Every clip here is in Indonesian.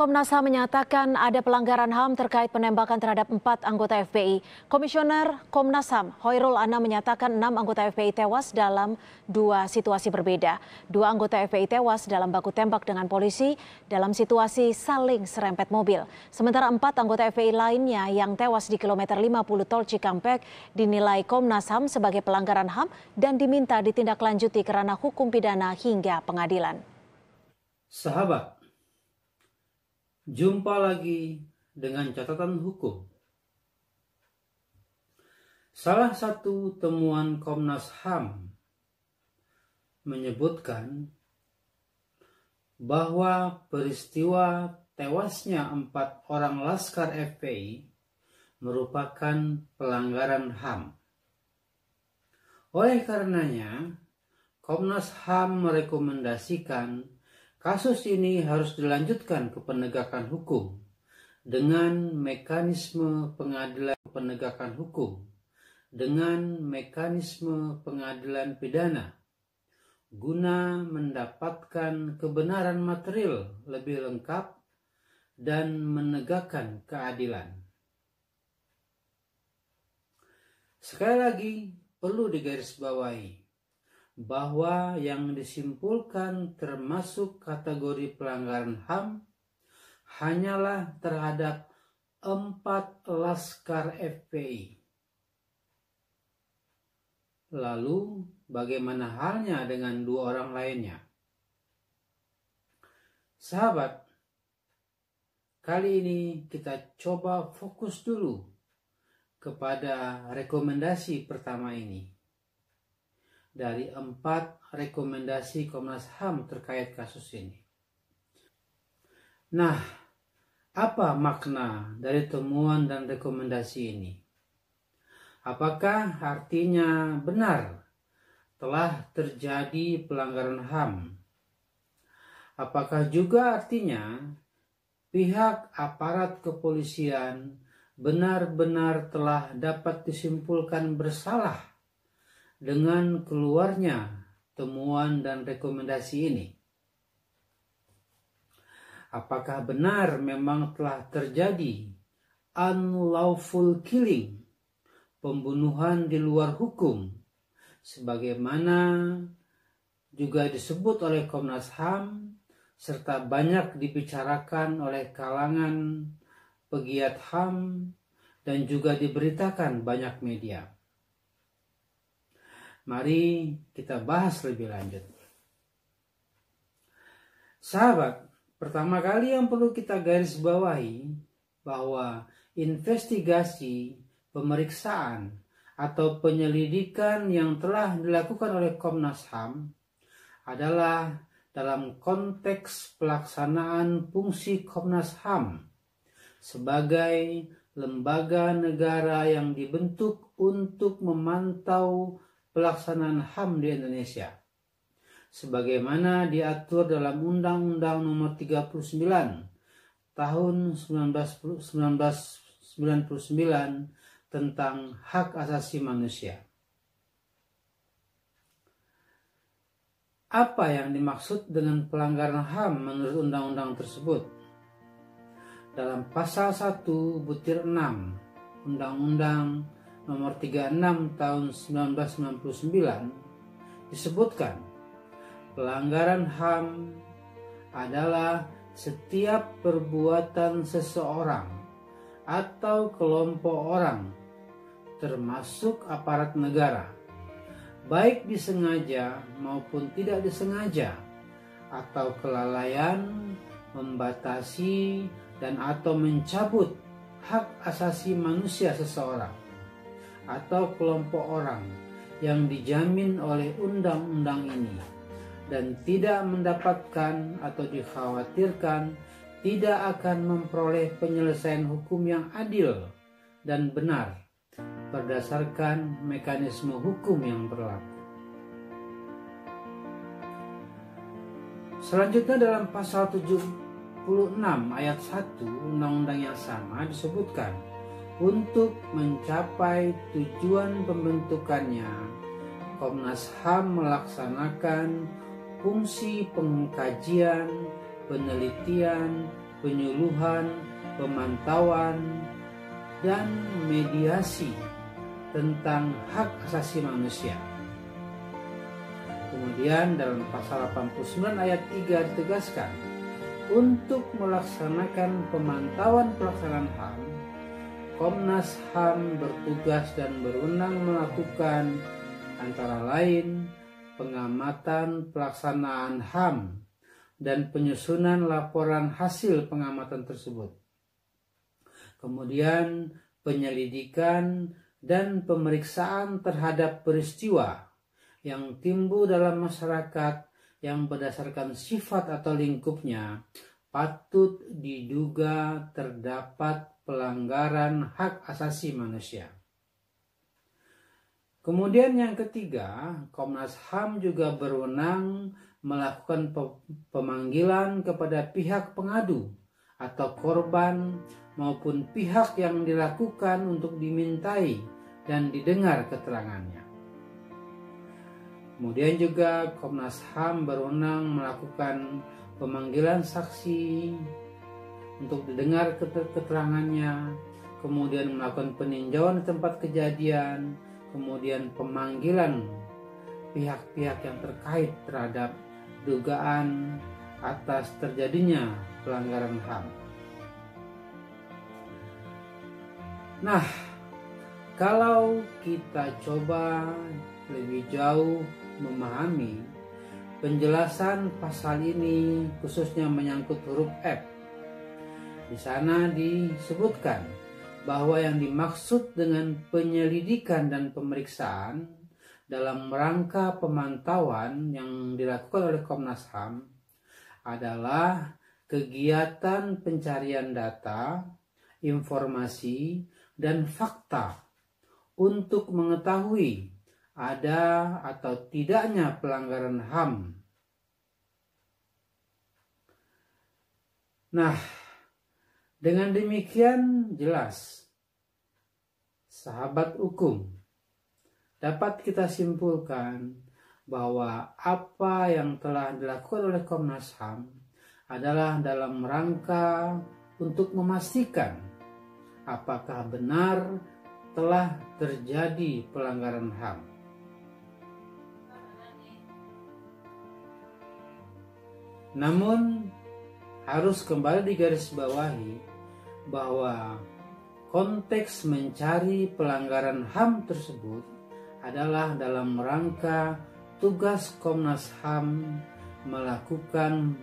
Komnas HAM menyatakan ada pelanggaran HAM terkait penembakan terhadap 4 anggota FPI. Komisioner Komnas HAM, Hoirul Anam menyatakan 6 anggota FPI tewas dalam 2 situasi berbeda. 2 anggota FPI tewas dalam baku tembak dengan polisi dalam situasi saling serempet mobil. Sementara 4 anggota FPI lainnya yang tewas di kilometer 50 Tol Cikampek dinilai Komnas HAM sebagai pelanggaran HAM dan diminta ditindaklanjuti ke ranah hukum pidana hingga pengadilan. Sahabat, jumpa lagi dengan catatan hukum. Salah satu temuan Komnas HAM menyebutkan bahwa peristiwa tewasnya 4 orang laskar FPI merupakan pelanggaran HAM. Oleh karenanya, Komnas HAM merekomendasikan kasus ini harus dilanjutkan ke penegakan hukum dengan mekanisme pengadilan penegakan hukum, dengan mekanisme pengadilan pidana, guna mendapatkan kebenaran material lebih lengkap dan menegakkan keadilan. Sekali lagi, perlu digarisbawahi bahwa yang disimpulkan termasuk kategori pelanggaran HAM hanyalah terhadap 4 laskar FPI. Lalu bagaimana halnya dengan 2 orang lainnya? Sahabat, kali ini kita coba fokus dulu kepada rekomendasi pertama ini. Dari 4 rekomendasi Komnas HAM terkait kasus ini. Nah, apa makna dari temuan dan rekomendasi ini? Apakah artinya benar telah terjadi pelanggaran HAM? Apakah juga artinya pihak aparat kepolisian benar-benar telah dapat disimpulkan bersalah dengan keluarnya temuan dan rekomendasi ini? Apakah benar memang telah terjadi unlawful killing, pembunuhan di luar hukum, sebagaimana juga disebut oleh Komnas HAM serta banyak dibicarakan oleh kalangan pegiat HAM dan juga diberitakan banyak media? Mari kita bahas lebih lanjut. Sahabat, pertama kali yang perlu kita garis bawahi bahwa investigasi, pemeriksaan, atau penyelidikan yang telah dilakukan oleh Komnas HAM adalah dalam konteks pelaksanaan fungsi Komnas HAM sebagai lembaga negara yang dibentuk untuk memantau pelaksanaan HAM di Indonesia, sebagaimana diatur dalam Undang-Undang Nomor 39 Tahun 1999 tentang Hak Asasi Manusia. Apa yang dimaksud dengan pelanggaran HAM menurut undang-undang tersebut? Dalam pasal 1 butir 6 Undang-Undang Nomor 36 Tahun 1999 disebutkan, pelanggaran HAM adalah setiap perbuatan seseorang atau kelompok orang, termasuk aparat negara, baik disengaja maupun tidak disengaja, atau kelalaian, membatasi, dan atau mencabut hak asasi manusia seseorang atau kelompok orang yang dijamin oleh undang-undang ini dan tidak mendapatkan atau dikhawatirkan tidak akan memperoleh penyelesaian hukum yang adil dan benar berdasarkan mekanisme hukum yang berlaku. Selanjutnya dalam pasal 76 ayat 1 undang-undang yang sama disebutkan, untuk mencapai tujuan pembentukannya, Komnas HAM melaksanakan fungsi pengkajian, penelitian, penyuluhan, pemantauan, dan mediasi tentang hak asasi manusia. Kemudian dalam pasal 89 ayat 3 ditegaskan, untuk melaksanakan pemantauan pelaksanaan HAM, Komnas HAM bertugas dan berwenang melakukan antara lain pengamatan pelaksanaan HAM dan penyusunan laporan hasil pengamatan tersebut. Kemudian penyelidikan dan pemeriksaan terhadap peristiwa yang timbul dalam masyarakat yang berdasarkan sifat atau lingkupnya patut diduga terdapat pelanggaran hak asasi manusia. Kemudian yang ketiga, Komnas HAM juga berwenang melakukan pemanggilan kepada pihak pengadu atau korban maupun pihak yang dilakukan untuk dimintai dan didengar keterangannya. Kemudian juga Komnas HAM berwenang melakukan pemanggilan saksi untuk didengar keterangannya, kemudian melakukan peninjauan di tempat kejadian, kemudian pemanggilan pihak-pihak yang terkait terhadap dugaan atas terjadinya pelanggaran HAM. Nah, kalau kita coba lebih jauh memahami penjelasan pasal ini, khususnya menyangkut huruf F, di sana disebutkan bahwa yang dimaksud dengan penyelidikan dan pemeriksaan dalam rangka pemantauan yang dilakukan oleh Komnas HAM adalah kegiatan pencarian data, informasi, dan fakta untuk mengetahui ada atau tidaknya pelanggaran HAM. Nah, dengan demikian jelas, sahabat hukum, dapat kita simpulkan bahwa apa yang telah dilakukan oleh Komnas HAM adalah dalam rangka untuk memastikan apakah benar telah terjadi pelanggaran HAM. Namun, harus kembali digarisbawahi bahwa konteks mencari pelanggaran HAM tersebut adalah dalam rangka tugas Komnas HAM melakukan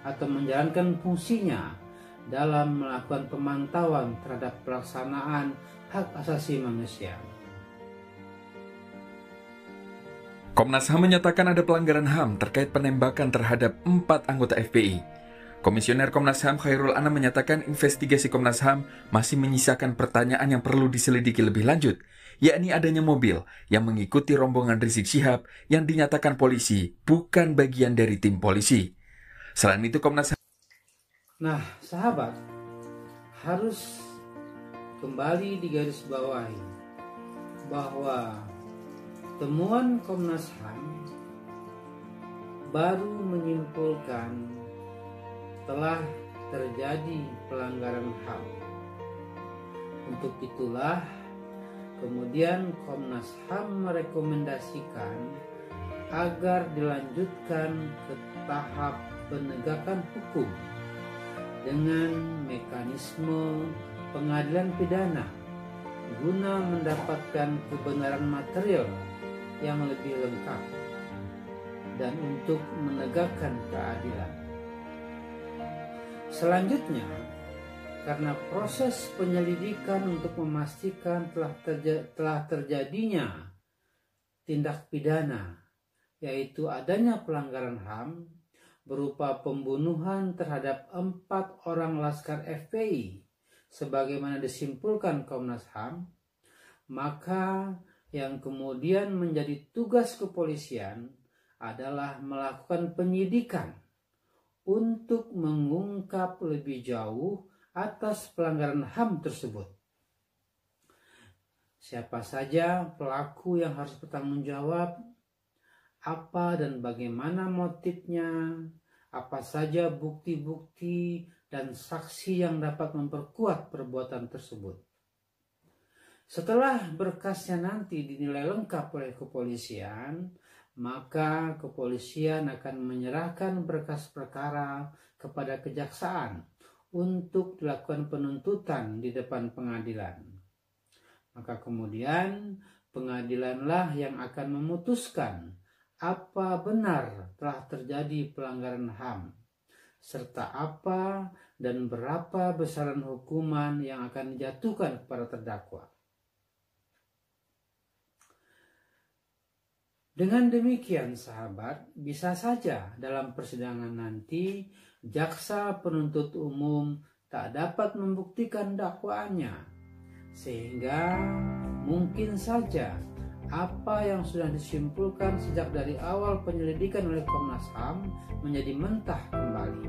atau menjalankan fungsinya dalam melakukan pemantauan terhadap pelaksanaan hak asasi manusia. Komnas HAM menyatakan ada pelanggaran HAM terkait penembakan terhadap 4 anggota FPI. Komisioner Komnas HAM Khairul Anam menyatakan investigasi Komnas HAM masih menyisakan pertanyaan yang perlu diselidiki lebih lanjut, yakni adanya mobil yang mengikuti rombongan Rizik Syihab yang dinyatakan polisi bukan bagian dari tim polisi. Selain itu Komnas HAM... Nah, sahabat, harus kembali digarisbawahi bahwa temuan Komnas HAM baru menyimpulkan telah terjadi pelanggaran HAM. Untuk itulah kemudian Komnas HAM merekomendasikan agar dilanjutkan ke tahap penegakan hukum dengan mekanisme pengadilan pidana guna mendapatkan kebenaran material yang lebih lengkap dan untuk menegakkan keadilan. Selanjutnya, karena proses penyelidikan untuk memastikan telah terjadinya tindak pidana, yaitu adanya pelanggaran HAM berupa pembunuhan terhadap 4 orang laskar FPI, sebagaimana disimpulkan Komnas HAM, maka yang kemudian menjadi tugas kepolisian adalah melakukan penyidikan untuk mengungkap lebih jauh atas pelanggaran HAM tersebut. Siapa saja pelaku yang harus bertanggung jawab, apa dan bagaimana motifnya, apa saja bukti-bukti dan saksi yang dapat memperkuat perbuatan tersebut. Setelah berkasnya nanti dinilai lengkap oleh kepolisian, maka kepolisian akan menyerahkan berkas perkara kepada kejaksaan untuk dilakukan penuntutan di depan pengadilan. Maka kemudian pengadilanlah yang akan memutuskan apa benar telah terjadi pelanggaran HAM, serta apa dan berapa besaran hukuman yang akan dijatuhkan kepada terdakwa. Dengan demikian, sahabat, bisa saja dalam persidangan nanti jaksa penuntut umum tak dapat membuktikan dakwaannya, sehingga mungkin saja apa yang sudah disimpulkan sejak dari awal penyelidikan oleh Komnas HAM menjadi mentah kembali.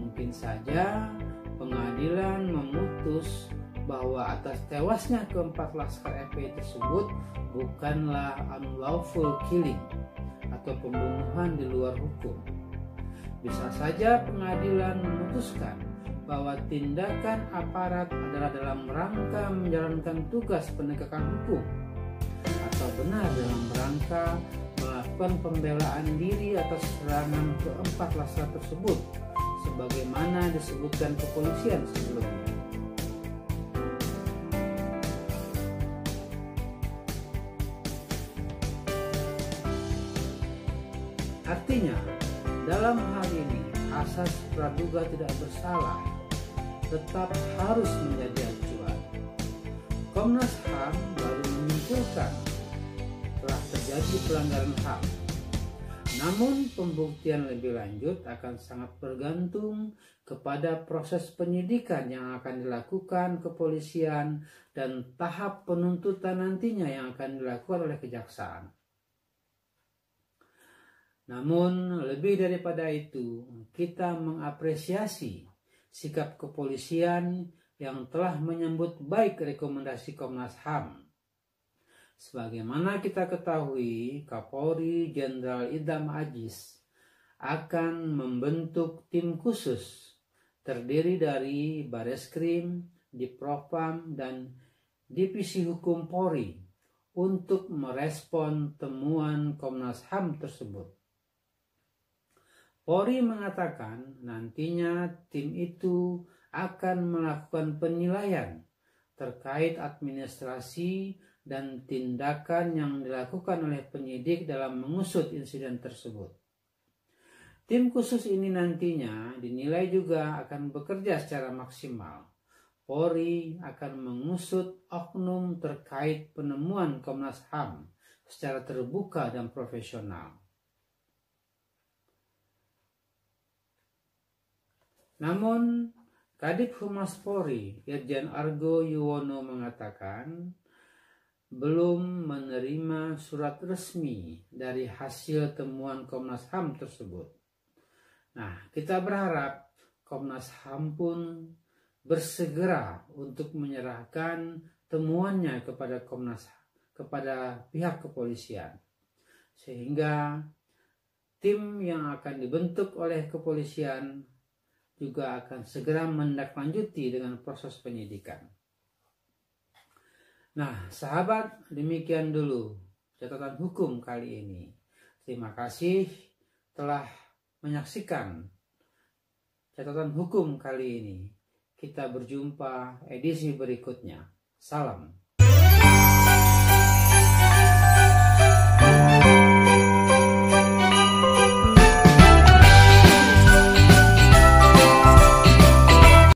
Mungkin saja pengadilan memutus bahwa atas tewasnya keempat laskar FPI tersebut bukanlah unlawful killing atau pembunuhan di luar hukum. Bisa saja pengadilan memutuskan bahwa tindakan aparat adalah dalam rangka menjalankan tugas penegakan hukum, atau benar dalam rangka melakukan pembelaan diri atas serangan keempat laskar tersebut, sebagaimana disebutkan kepolisian sebelumnya. Artinya, dalam hal ini asas praduga tidak bersalah tetap harus menjadi acuan. Komnas HAM baru menyimpulkan telah terjadi pelanggaran HAM. Namun pembuktian lebih lanjut akan sangat bergantung kepada proses penyidikan yang akan dilakukan kepolisian dan tahap penuntutan nantinya yang akan dilakukan oleh kejaksaan. Namun lebih daripada itu, kita mengapresiasi sikap kepolisian yang telah menyambut baik rekomendasi Komnas HAM. Sebagaimana kita ketahui, Kapolri Jenderal Idham Aziz akan membentuk tim khusus terdiri dari Bareskrim, Dipropam, dan Divisi Hukum Polri untuk merespon temuan Komnas HAM tersebut. Polri mengatakan nantinya tim itu akan melakukan penilaian terkait administrasi dan tindakan yang dilakukan oleh penyidik dalam mengusut insiden tersebut. Tim khusus ini nantinya dinilai juga akan bekerja secara maksimal. Polri akan mengusut oknum terkait penemuan Komnas HAM secara terbuka dan profesional. Namun, Kadif Humas Polri, Irjen Argo Yuwono mengatakan belum menerima surat resmi dari hasil temuan Komnas HAM tersebut. Nah, kita berharap Komnas HAM pun bersegera untuk menyerahkan temuannya kepada pihak kepolisian, sehingga tim yang akan dibentuk oleh kepolisian juga akan segera menindaklanjuti dengan proses penyidikan. Nah, sahabat, demikian dulu catatan hukum kali ini. Terima kasih telah menyaksikan catatan hukum kali ini. Kita berjumpa edisi berikutnya. Salam.